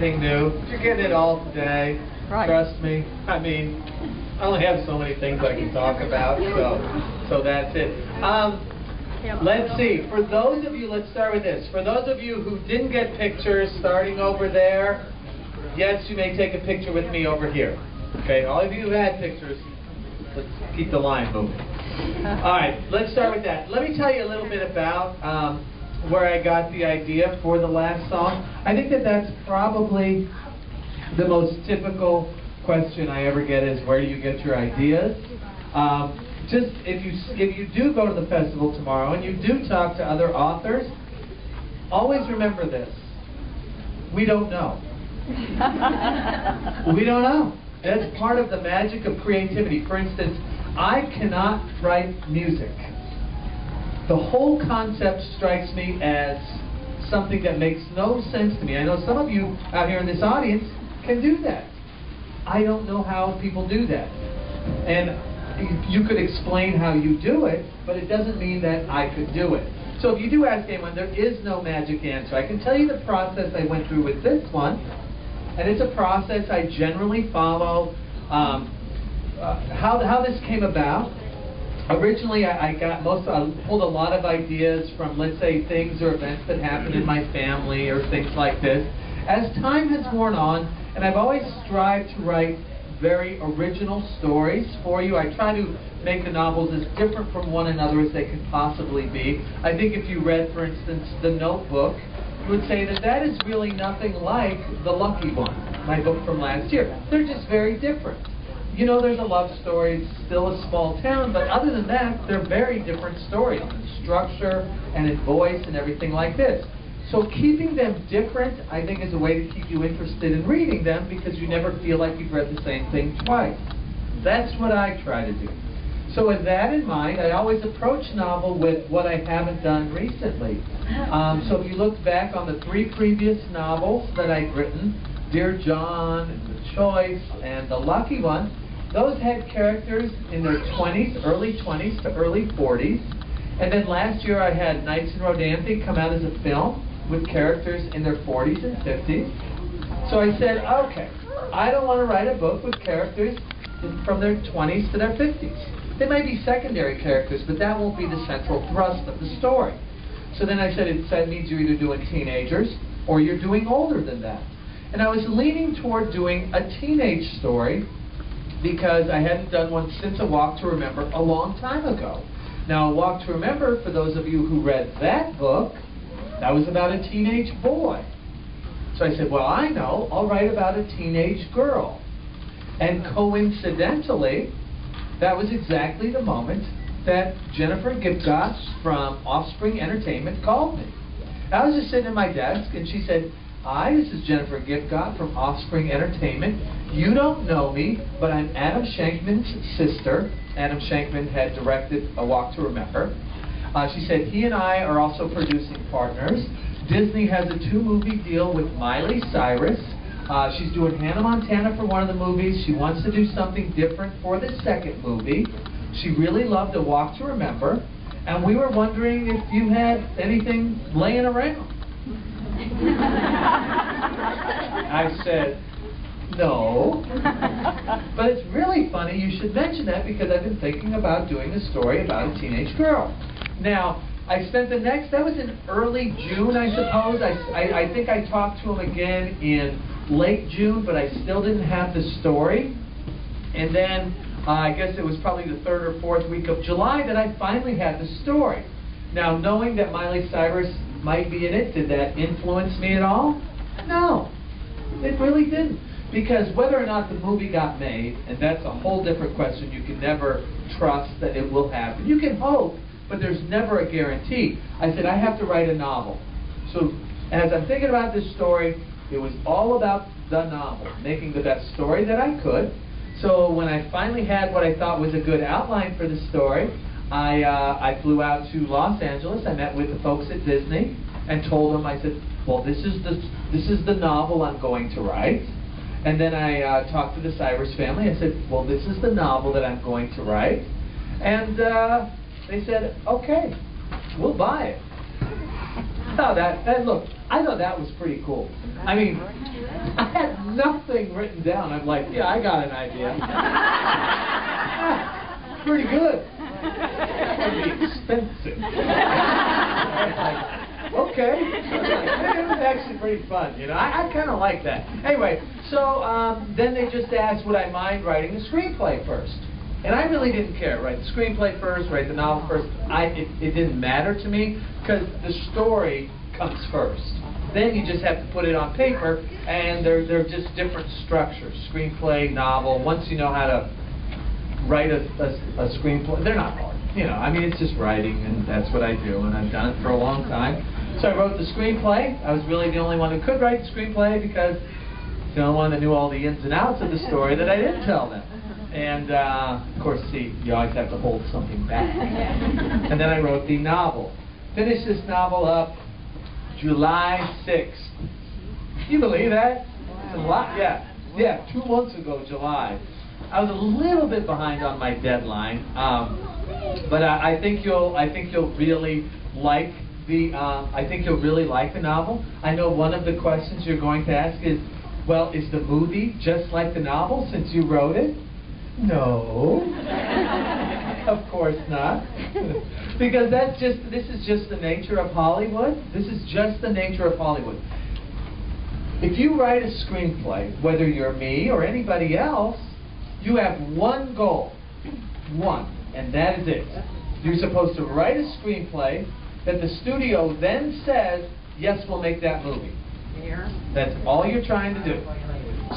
anything new. You're getting it all today. Right. Trust me. I mean, I only have so many things I can talk about, so that's it. Let's see. For those of you, let's start with this. For those of you who didn't get pictures, starting over there, yes, you may take a picture with me over here. Okay, all of you who had pictures, let's keep the line moving. All right, let's start with that. Let me tell you a little bit about where I got the idea for the last song. I think that that's probably the most typical question I ever get is, where do you get your ideas? Just if you do go to the festival tomorrow and you do talk to other authors, always remember this: we don't know. We don't know. That's part of the magic of creativity. For instance, I cannot write music. The whole concept strikes me as something that makes no sense to me. I know some of you out here in this audience can do that. I don't know how people do that. And you could explain how you do it, but it doesn't mean that I could do it. So if you do ask anyone, there is no magic answer. I can tell you the process I went through with this one, and it's a process I generally follow. How this came about. Originally, I pulled a lot of ideas from, let's say, things or events that happened in my family or things like this. As time has worn on, and I've always strived to write very original stories for you. I try to make the novels as different from one another as they can possibly be. I think if you read, for instance, The Notebook, you would say that that is really nothing like The Lucky One, my book from last year. They're just very different. You know, there's a love story, it's still a small town, but other than that, they're very different stories in structure and in voice and everything like this. So keeping them different, I think, is a way to keep you interested in reading them, because you never feel like you've read the same thing twice. That's what I try to do. So with that in mind, I always approach novel with what I haven't done recently. So if you look back on the 3 previous novels that I've written, Dear John, and The Choice, and The Lucky One, those had characters in their 20s, early 20s to early 40s. And then last year I had Nights in Rodanthe come out as a film with characters in their 40s and 50s. So I said, okay, I don't want to write a book with characters from their 20s to their 50s. They might be secondary characters, but that won't be the central thrust of the story. So then I said, that means you're either doing teenagers or you're doing older than that. And I was leaning toward doing a teenage story because I hadn't done one since A Walk to Remember a long time ago. Now, A Walk to Remember, for those of you who read that book, that was about a teenage boy. So I said, well, I know, I'll write about a teenage girl. And coincidentally, that was exactly the moment that Jennifer Gipgott from Offspring Entertainment called me. I was just sitting at my desk, and she said, hi, this is Jennifer Gipgott from Offspring Entertainment. You don't know me, but I'm Adam Shankman's sister. Adam Shankman had directed A Walk to Remember. She said he and I are also producing partners. Disney has a 2-movie deal with Miley Cyrus. She's doing Hannah Montana for one of the movies. She wants to do something different for the second movie. She really loved A Walk to Remember. And we were wondering if you had anything laying around. I said, no. But it's really funny you should mention that, because I've been thinking about doing a story about a teenage girl. Now, I spent that was in early June, I suppose. I think I talked to him again in late June, but I still didn't have the story. And then, I guess it was probably the 3rd or 4th week of July that I finally had the story. Now, knowing that Miley Cyrus might be in it, did that influence me at all? No, it really didn't. Because whether or not the movie got made, and that's a whole different question, you can never trust that it will happen. You can hope, but there's never a guarantee. I said, I have to write a novel. So as I'm thinking about this story, it was all about the novel, making the best story that I could. So when I finally had what I thought was a good outline for the story, I flew out to Los Angeles. I met with the folks at Disney and told them, I said, well, this is the novel I'm going to write. And then I talked to the Cyrus family. I said, well, this is the novel that I'm going to write. And they said, okay, we'll buy it. Oh, look, I thought that was pretty cool. I mean, I had nothing written down. I'm like, yeah, I got an idea. Pretty good. That would be expensive. Like, okay. It was actually pretty fun, you know. I kind of like that. Anyway, so then they just asked would I mind writing the screenplay first. And I really didn't care. Write the screenplay first, write the novel first. It didn't matter to me because the story comes first. Then you just have to put it on paper, and they're just different structures. Screenplay, novel. Once you know how to write a screenplay, they're not hard. You know, I mean, it's just writing, and that's what I do, and I've done it for a long time. So I wrote the screenplay. I was really the only one who could write the screenplay because the only one that knew all the ins and outs of the story that I didn't tell them. And, of course, see, you always have to hold something back. And then I wrote the novel. Finished this novel up July 6th. Can you believe that? It's a lot. Yeah, 2 months ago, July. I was a little bit behind on my deadline, but I think you'll really like the novel. I know one of the questions you're going to ask is, well, is the movie just like the novel since you wrote it? No, of course not. Because this is just the nature of Hollywood. This is just the nature of Hollywood. If you write a screenplay, whether you're me or anybody else, you have one goal. One. And that is it. You're supposed to write a screenplay that the studio then says, yes, we'll make that movie. That's all you're trying to do.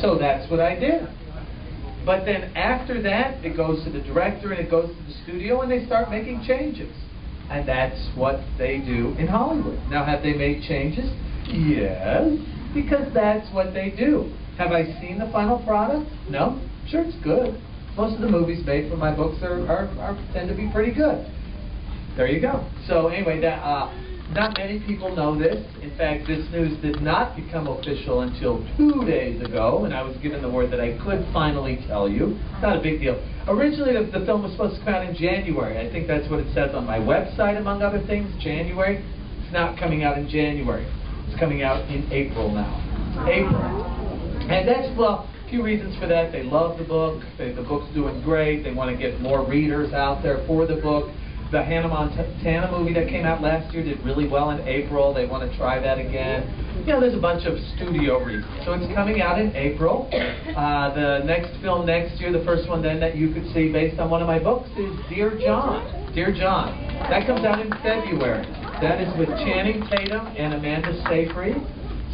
So that's what I did. But then after that, it goes to the director and it goes to the studio and they start making changes. And that's what they do in Hollywood. Now, have they made changes? Yes, because that's what they do. Have I seen the final product? No. Sure, it's good. Most of the movies made from my books tend to be pretty good. There you go. So anyway, not many people know this. In fact, this news did not become official until 2 days ago, and I was given the word that I could finally tell you. Not a big deal. Originally, the film was supposed to come out in January. I think that's what it says on my website, among other things, January. It's not coming out in January. It's coming out in April now. April. And that's, well, a few reasons for that. They love the book. The book's doing great. They want to get more readers out there for the book. The Hannah Montana movie that came out last year did really well in April. They want to try that again. You know, there's a bunch of studio reasons. So it's coming out in April. The next film next year, the first one then that you could see based on one of my books is Dear John. Dear John. That comes out in February. That is with Channing Tatum and Amanda Seyfried.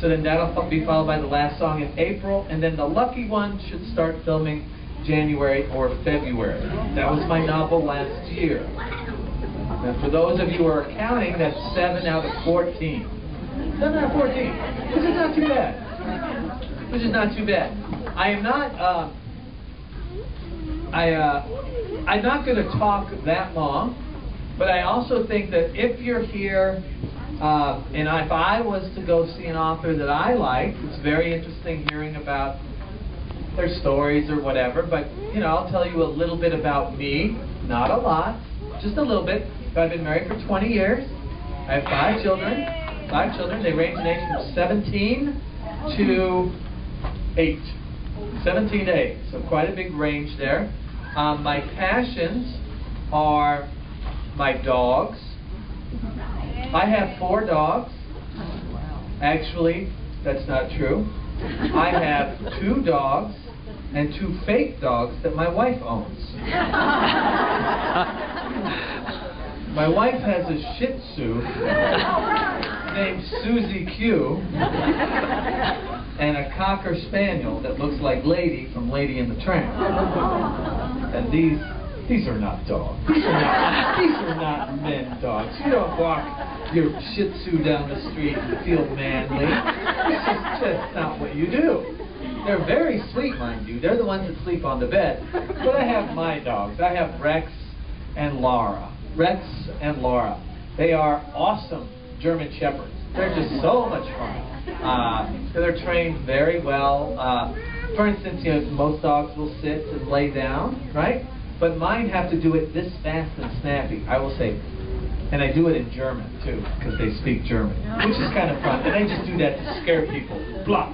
So then that'll be followed by The Last Song in April. And then The Lucky One should start filming January or February. That was my novel last year. Now, for those of you who are counting, that's 7 out of 14. 7 out of 14. This is not too bad. This is not too bad. I am not. I'm not going to talk that long, but I also think that if you're here, and if I was to go see an author that I like, it's very interesting hearing about their stories or whatever. But you know, I'll tell you a little bit about me. Not a lot, just a little bit. I've been married for 20 years. I have 5 children. 5 children. They range in age from 17 to 8. 17 to 8. So quite a big range there. My passions are my dogs. I have 4 dogs. Actually, that's not true. I have 2 dogs and 2 fake dogs that my wife owns. My wife has a Shih Tzu named Susie Q and a Cocker Spaniel that looks like Lady from Lady and the Tramp. And these are not dogs. These are not men dogs. You don't walk your Shih Tzu down the street and feel manly. It's just not what you do. They're very sweet, mind you. They're the ones that sleep on the bed. But I have my dogs. I have Rex and Laura. Rex and Laura. They are awesome German Shepherds. They're just so much fun. They're trained very well. For instance, you know, most dogs will sit and lay down, right? But mine have to do it this fast and snappy. I will say, And I do it in German, too, because they speak German, which is kind of fun. And I just do that to scare people. Blah.